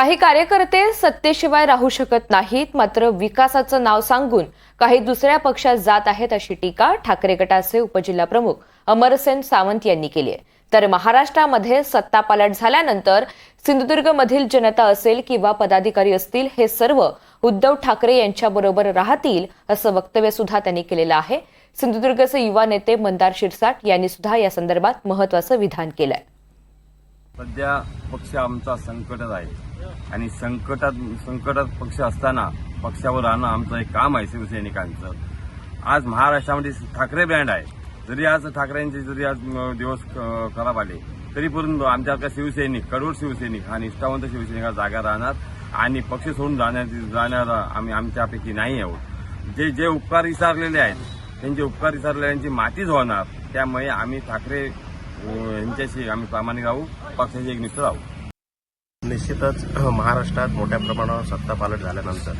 काही कार्यकर्ते सत्तेशिवाय राहू शकत नाहीत, मात्र विकासाचं नाव सांगून काही दुसऱ्या पक्षात जात आहेत अशी टीका ठाकरे गटाचे उपजिल्हाप्रमुख अमरसेन सावंत यांनी केली आहे। तर महाराष्ट्रामध्ये सत्तापालट झाल्यानंतर सिंधुदुर्गमधील जनता असेल किंवा पदाधिकारी असतील, हे सर्व उद्धव ठाकरे यांच्याबरोबर राहतील असं वक्तव्य सुद्धा त्यांनी केलेलं आहे। सिंधुदुर्गचे युवा नेते मंदार शिरसाट यांनी सुद्धा या संदर्भात महत्त्वाचं विधान केलंय। सध्या पक्ष आमचा संकटात आहे आणि संकटात पक्ष असताना पक्षावर राहणं आमचं एक काम आहे शिवसैनिकांचं। आज महाराष्ट्रामध्ये ठाकरे ब्रँड आहे, जरी आज ठाकरेंचे जरी आज दिवस खराब आले तरी परंतु आमच्याकडे शिवसैनिक, करोड शिवसैनिक हा निष्ठावंत शिवसैनिक जागा राहणार आणि पक्ष सोडून जाणार आम्ही आमच्यापैकी नाही आहोत। जे उपकार विसरलेले आहेत त्यांचे उपकार विसरलेल्यांची मातीच होणार, त्यामुळे आम्ही ठाकरे यांच्याशी आम्ही प्रामाणिक राहू, पक्षाची एकनिष्ठ राहू। निश्चितच महाराष्ट्रात मोठ्या प्रमाणावर सत्तापालट झाल्यानंतर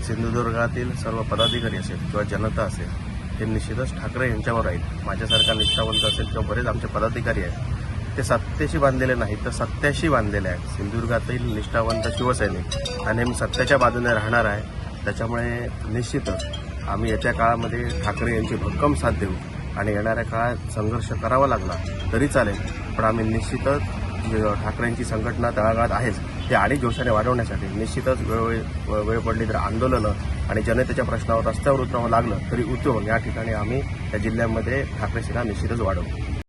सिंधुदुर्गातील सर्व पदाधिकारी असेल किंवा जनता असेल हे निश्चितच ठाकरे यांच्यावर राहील। माझ्यासारखा निष्ठावंत असेल किंवा बरेच आमचे पदाधिकारी आहेत ते सत्तेशी बांधलेले नाहीत तर सत्याशी बांधलेले आहेत। सिंधुदुर्गातील निष्ठावंत शिवसैनिक आणि मी सत्याच्या बाजूने राहणार आहे, त्याच्यामुळे निश्चितच आम्ही येत्या काळामध्ये ठाकरे यांची भक्कम साथ देऊ आणि येणाऱ्या काळात संघर्ष करावा लागला तरी चालेल, पण आम्ही निश्चितच ठाकरेंची संघटना तळागाळात आहेच ते आणि जोशाने वाढवण्यासाठी निश्चितच वेळ पडली तर आंदोलनं आणि जनतेच्या प्रश्नावर रस्त्यावर उतरावं लागलं तरी उतरवून या ठिकाणी आम्ही या जिल्ह्यामध्ये ठाकरे सेना निश्चितच वाढवू।